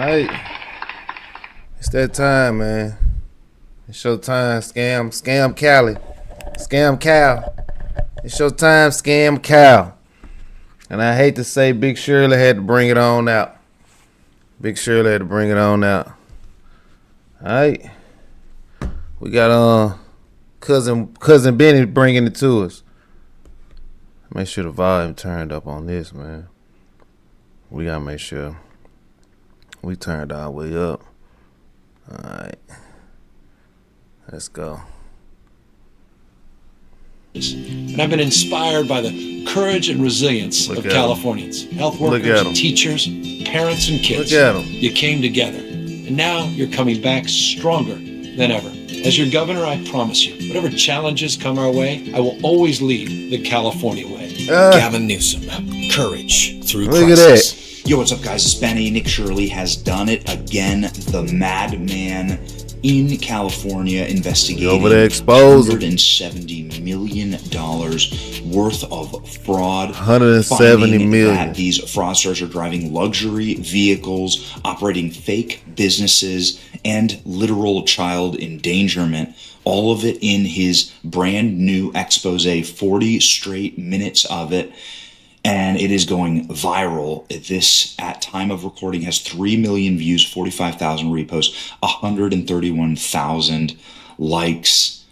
Alright. It's that time, man. It's your time. Scam Cali. Scam Cal. It's your time, Scam Cal. And I hate to say Big Shirley had to bring it on out. Big Shirley had to bring it on out. Alright. We got cousin Benny bringing it to us. Make sure the volume turned up on this, man. We gotta make sure we turned our way up. Alright. Let's go. And I've been inspired by the courage and resilience of Californians. Health workers, teachers, parents, and kids. Look at them. You came together. And now you're coming back stronger than ever. As your governor, I promise you, whatever challenges come our way, I will always lead the California way. Gavin Newsom, courage through crisis. Look at that. Yo, what's up, guys? It's Benny. Nick Shirley has done it again. The madman in California investigating over there exposed $170 million worth of fraud. 170 million. That these fraudsters are driving luxury vehicles, operating fake businesses, and literal child endangerment. All of it in his brand new expose, 40 straight minutes of it. And it is going viral. This, at time of recording, has 3 million views, 45,000 reposts, 131,000 likes.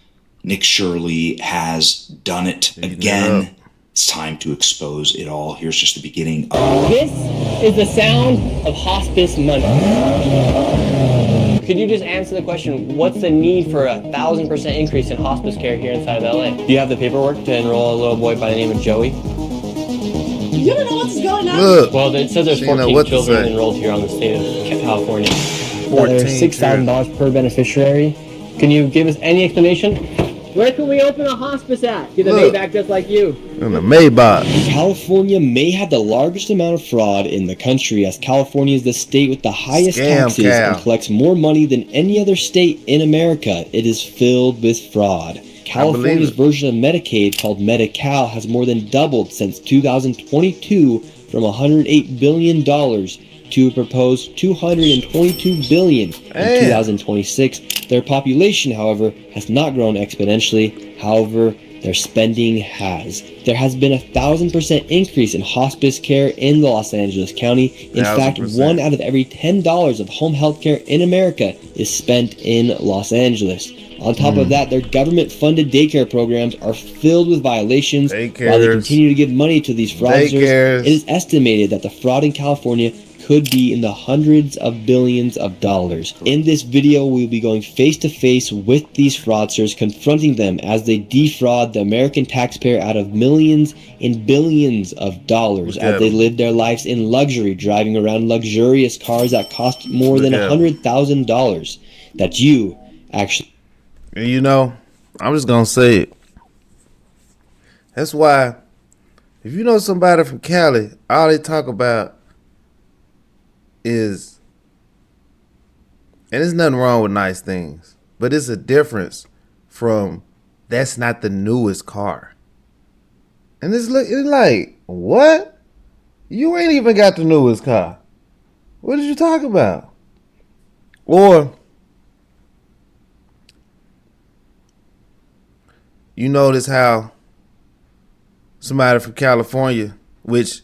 Nick Shirley has done it again. It's time to expose it all. Here's just the beginning. This is the sound of hospice money. Could you just answer the question, what's the need for a 1,000% increase in hospice care here inside of LA? Do you have the paperwork to enroll a little boy by the name of Joey? You don't know what's going on? Look, well, it says there's 14 children enrolled here on the state of California. There's $6,000 per beneficiary. Can you give us any explanation? Where can we open a hospice at? Get the Maybach just like you. In the Maybach. California may have the largest amount of fraud in the country, as California is the state with the highest taxes and collects more money than any other state in America. It is filled with fraud. California's version of Medicaid, called Medi-Cal, has more than doubled since 2022 from $108 billion to a proposed $222 billion in 2026. Their population, however, has not grown exponentially. However, their spending has. There has been 1,000% increase in hospice care in Los Angeles County. In fact, 1 out of every $10 of home health care in America is spent in Los Angeles. On top of that, their government-funded daycare programs are filled with violations. While they continue to give money to these fraudsters, it is estimated that the fraud in California could be in the hundreds of billions of dollars. In this video, we will be going face-to-face with these fraudsters, confronting them as they defraud the American taxpayer out of millions and billions of dollars as they live their lives in luxury, driving around luxurious cars that cost more than $100,000 that you actually... And you know, I'm just gonna say it. That's why, if you know somebody from Cali, all they talk about is, and there's nothing wrong with nice things, but it's a difference from that's not the newest car. And it's like, what? You ain't even got the newest car. What did you talk about? Or you notice how somebody from California, which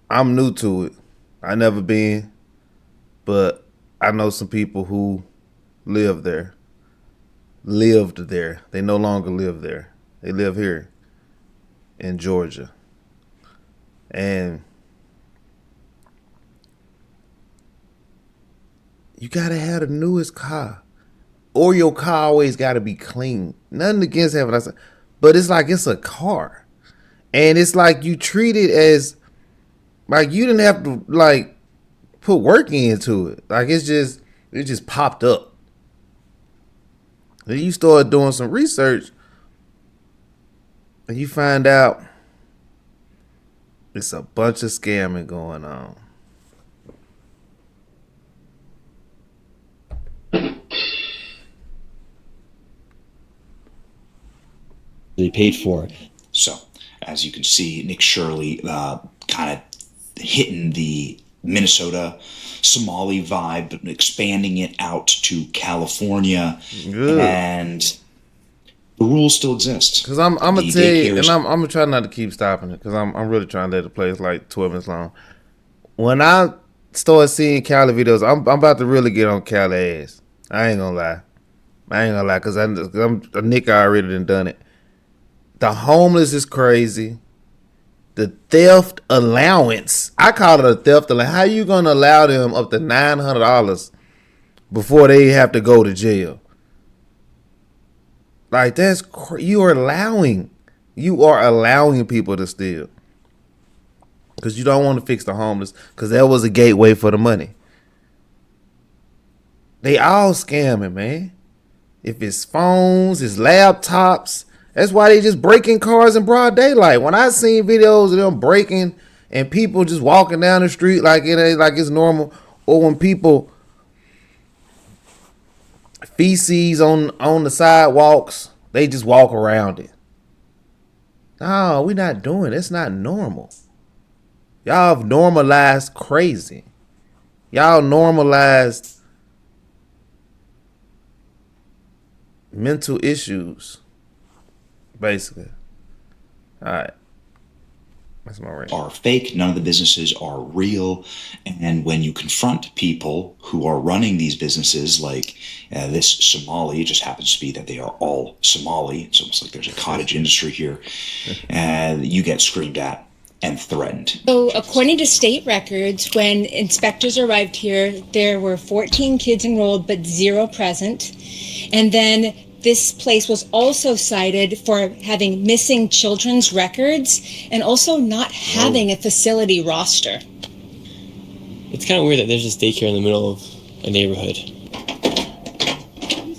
I'm new to it, I never been, but I know some people who lived there. They no longer live there. They live here in Georgia. And you gotta have the newest car. Or your car always got to be clean. Nothing against having that, but it's like it's a car, and it's like you treat it as like you didn't have to like put work into it. Like it just popped up. Then you start doing some research, and you find out it's a bunch of scamming going on. They paid for. So, as you can see, Nick Shirley kind of hitting the Minnesota Somali vibe, but expanding it out to California. Good. And the rules still exist. Because I'm gonna tell you, and I'm gonna try not to keep stopping it, because I'm really trying to let it play. It's like 12 minutes long. When I start seeing Cali videos, I'm about to really get on Cali ass. I ain't gonna lie, because I'm a nigga already done it. The homeless is crazy. The theft allowance, I call it a theft allowance. How you gonna allow them up to $900 before they have to go to jail? Like, that's you are allowing people to steal, because you don't want to fix the homeless, because that was a gateway for the money. They all scamming, man. If it's phones, it's laptops. That's why they just breaking cars in broad daylight. When I seen videos of them breaking and people just walking down the street like it's normal, or when people feces on the sidewalks, they just walk around it. No, we not doing it. It's not normal. Y'all have normalized crazy. Y'all normalized mental issues, basically. All right. That's my rant. Are fake. None of the businesses are real. And when you confront people who are running these businesses, like this Somali, it just happens to be that they are all Somali. It's almost like there's a cottage industry here. And you get screamed at and threatened. So according to state records, when inspectors arrived here, there were 14 kids enrolled, but 0 present. And then this place was also cited for having missing children's records and also not having a facility roster. It's kind of weird that there's this daycare in the middle of a neighborhood.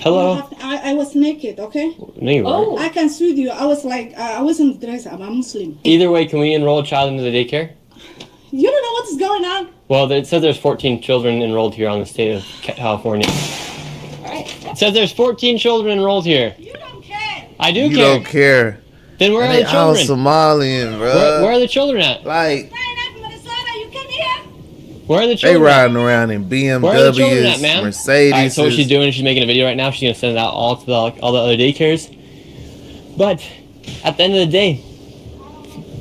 Hello? I was naked, okay? No, you weren't. I can sue you. I was like, I wasn't dressed. I'm a Muslim. Either way, can we enroll a child into the daycare? You don't know what's going on. Well, it says there's 14 children enrolled here on the state of California. It says there's 14 children enrolled here. You don't care. I do You care. don't care. Then where And are they the all children? Somalian, bro. Where are the children at? Like, You come here. Where are the they children? riding around in BMWs, Where are the children at, ma'am? Mercedes. Alright, so what she's doing is she's making a video right now. She's gonna send it out all to all the other daycares. But at the end of the day,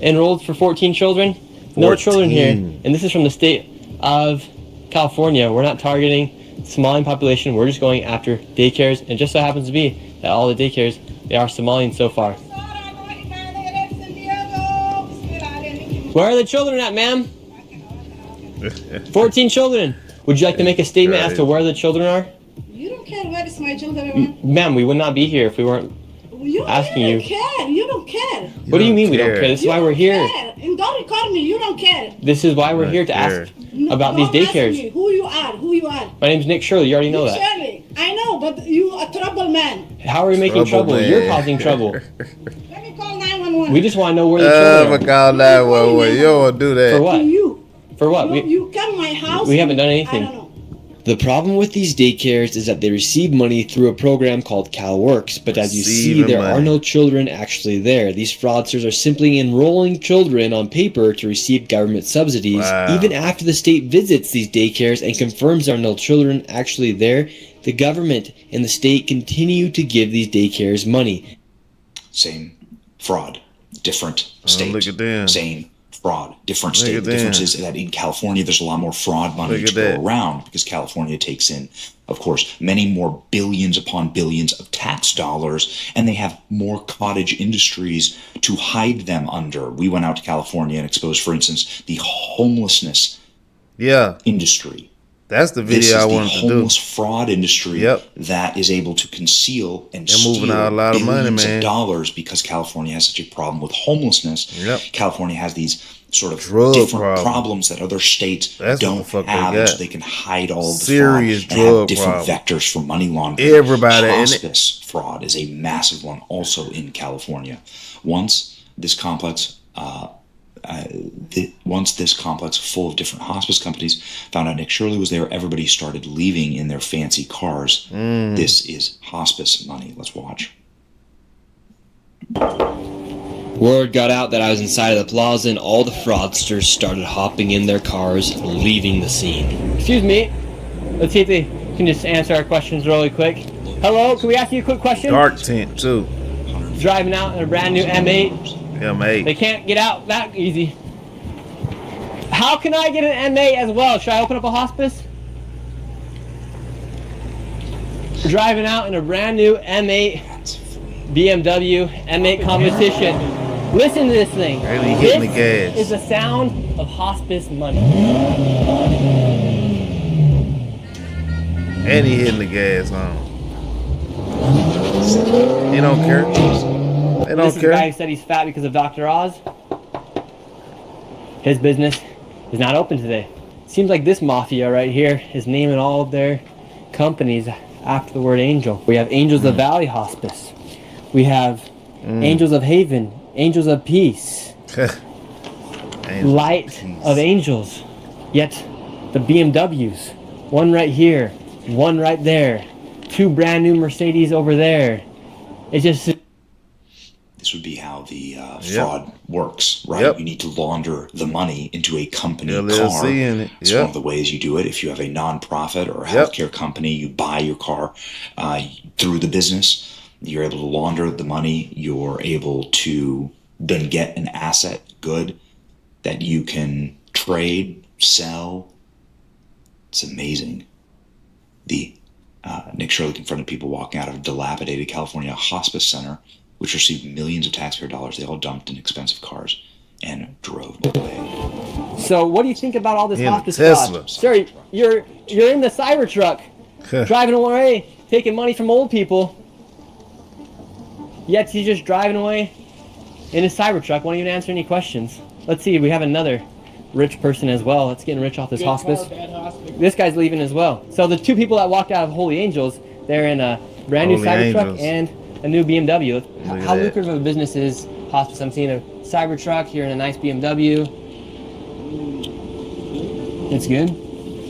enrolled for 14 children, no 14. children here, and this is from the state of California. We're not targeting Somalian population. We're just going after daycares, and it just so happens to be that all the daycares, they are Somalian so far. Where are the children at, ma'am? 14 children. Would you like to make a statement as to where the children are? You don't care where is my children. Ma'am, we would not be here if we weren't asking you. Care. You don't care. What do you mean we don't care? This is why we're here. Care. And don't record me. You don't care. This is why we're here to ask about these Don't ask daycares. me who you are. Who you are. My name's Nick Shirley. You already know that. Shirley, I know, but you a trouble man. How are we making trouble? man. You're causing trouble. Let me call 911. We just want to know where the I'm children gonna are. call 911. You don't want to do that. For what? You. For what? You come to my house. We haven't done I anything. don't know. The problem with these daycares is that they receive money through a program called CalWorks, but as you see, Receiving there money. are no children actually there. These fraudsters are simply enrolling children on paper to receive government subsidies. Wow. Even after the state visits these daycares and confirms there are no children actually there, the government and the state continue to give these daycares money. Same fraud, different state. look at them. Same fraud, different Look state. at The difference them. is that in California, there's a lot more fraud money Look to at go that. around because California takes in, of course, many more billions upon billions of tax dollars, and they have more cottage industries to hide them under. We went out to California and exposed, for instance, the homelessness Yeah, industry. that's the This video is I the wanted to do. homeless fraud industry Yep. that is able to conceal and They're moving steal out a lot of money, billions man. of dollars because California has such a problem with homelessness. Yep. California has these sort of Drug different problem. problems that other states That's what don't the fuck they have, got. and so they can hide all the Serious fraud and have drug different problem. vectors for money laundering. Everybody, and it- Hospice fraud is a massive one also in California. Once this complex full of different hospice companies found out Nick Shirley was there, everybody started leaving in their fancy cars. This is hospice money. Let's watch. Word got out that I was inside of the plaza, and all the fraudsters started hopping in their cars, leaving the scene. Excuse me. Let's see if they can just answer our questions really quick. Hello, can we ask you a quick question? Dark tint too. Driving out in a brand new M8. M8. They can't get out that easy. How can I get an M8 as well? Should I open up a hospice? Driving out in a brand new M8 BMW M8 competition. Listen to this thing. Really hitting the gas. This is the sound of hospice money. And he hitting the gas on. He don't care. They don't This is the care. guy who said he's fat because of Dr. Oz. His business is not open today. Seems like this mafia right here is naming all of their companies after the word angel. We have Angels of Valley Hospice. We have Angels of Haven, Angels of Peace, Light of Angels. Yet the BMWs, one right here, one right there, 2 brand new Mercedes over there. It's just... This would be how the fraud works, right? Yep. You need to launder the money into a company LLC car. in it. It's Yep. one of the ways you do it. If you have a nonprofit or a healthcare company, you buy your car through the business. You're able to launder the money. You're able to then get an asset good that you can trade, sell. It's amazing. Nick Shirley confronted people walking out of a dilapidated California hospice center, which received millions of taxpayer dollars. They all dumped in expensive cars and drove away. So what do you think about all this In a hospice Tesla. fraud? Sir, you're in the Cybertruck, driving away, taking money from old people. Yet he's just driving away in his Cybertruck, won't even answer any questions. Let's see, we have another rich person as well. That's getting rich off this hospice. This guy's leaving as well. So the 2 people that walked out of Holy Angels, they're in a brand new Holy Cybertruck Angels. and a new BMW. Look at How that. lucrative of a business is hospice? I'm seeing a Cybertruck here in a nice BMW. It's good.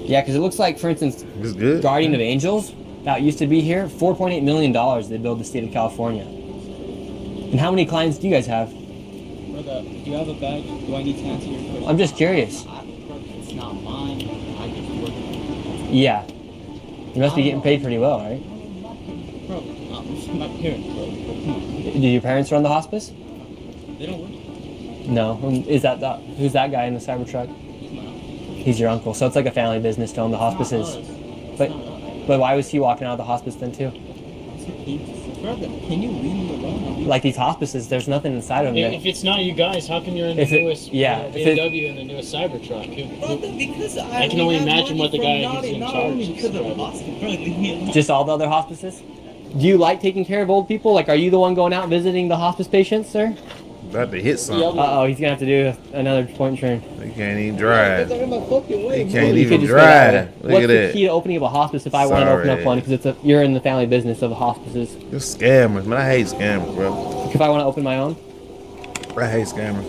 Yeah, because it looks like, for instance, It's good. Guardian of Angels, that used to be here, $4.8 million they billed the state of California. And how many clients do you guys have? Do you have a badge? Do I need to answer your question? I'm just curious. It's not mine. I just work. Yeah. You must be getting paid pretty well, right? Bro, my parents, bro. Come on. Do your parents run the hospice? They don't work. No. Who's that guy in the Cybertruck? He's my uncle. He's your uncle. So it's like a family business to own the hospices. But why was he walking out of the hospice then too? Bro, can you leave me alone? Like these hospices, there's nothing inside of them. If it's not you guys, how come you're in the newest BMW and the newest Cybertruck? Because I can only imagine what the guy who's in charge is driving. Just all the other hospices? Do you like taking care of old people? Like, are you the one going out visiting the hospice patients, sir? About to hit something. Uh-oh, he's gonna have to do another point turn. He can't even drive. He can't You even could just go that way. drive. Look What's at the that. key to opening up a hospice if I want to open up one? Because you're in the family business of hospices. You're scammers, man. I hate scammers, bro. If I want to open my own? I hate scammers.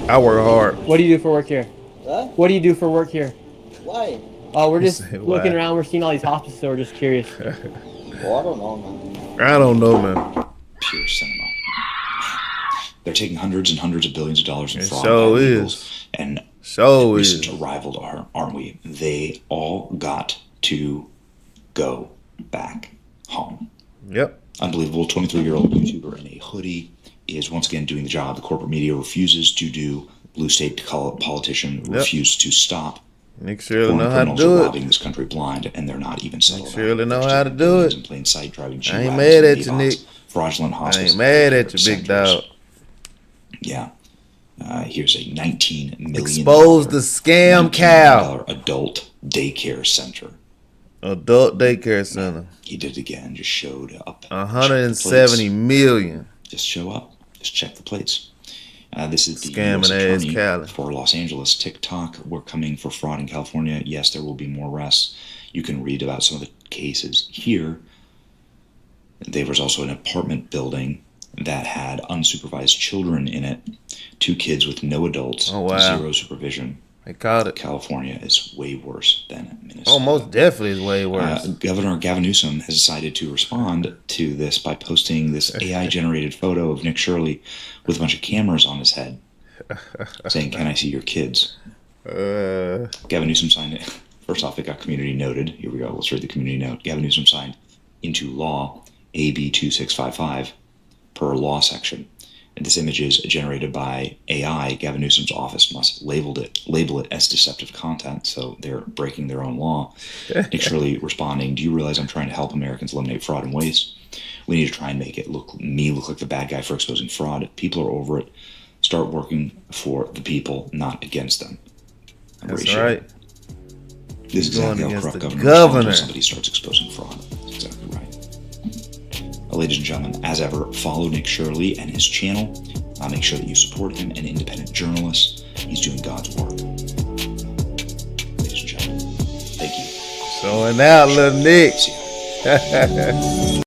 I work hard. What do you do for work here? Huh? What do you do for work here? Why? Oh, we're just Say why. looking around. We're seeing all these hospices, so we're just curious. Well, I don't know, man. I don't know, man. Pure cinema. They're taking hundreds and hundreds of billions of dollars in It fraud so by is. illegals. And So recent is. arrival, aren't we? They all got to go back home. Yep. Unbelievable 23-year-old YouTuber in a hoodie is once again doing the job the corporate media refuses to do. Blue state politician refused to stop. Nick Shirley Foreign know how to criminals are do it. robbing this country blind, and they're not even selling. Shirley know how to do it. In plain sight, driving cheap I ain't wagons mad and at you, Maybachs, Nick. Fraudulent I hospice. ain't mad at you, big centers. dog. Yeah. Here's a $19 million Expose the scam cow. adult daycare center. Adult daycare center. He did it again. Just showed up. 170 million. Just show up. Just check the plates. This is the Scamming US ass attorney Cali. for Los Angeles. TikTok, we're coming for fraud in California. Yes, there will be more arrests. You can read about some of the cases here. There was also an apartment building that had unsupervised children in it. 2 kids with no adults, Oh, wow. 0 supervision. They caught it. California is way worse than Minnesota. Oh, most definitely is way worse. Governor Gavin Newsom has decided to respond to this by posting this AI-generated photo of Nick Shirley with a bunch of cameras on his head, saying, "Can I see your kids?" Gavin Newsom signed it. First off, it got community noted. Here we go. Let's read the community note. Gavin Newsom signed into law AB 2655 per law section. And this image is generated by AI. Gavin Newsom's office must label it as deceptive content, so they're breaking their own law. Nick Shirley responding, "Do you realize I'm trying to help Americans eliminate fraud and waste? We need to try and make it look like the bad guy for exposing fraud. People are over it. Start working for the people, not against them." That's right. This is exactly how corrupt government responds when somebody starts exposing fraud. That's exactly right. Ladies and gentlemen, as ever, follow Nick Shirley and his channel. Make sure that you support him, an independent journalist. He's doing God's work. Ladies and gentlemen, thank you. So and now, little Nick. See ya.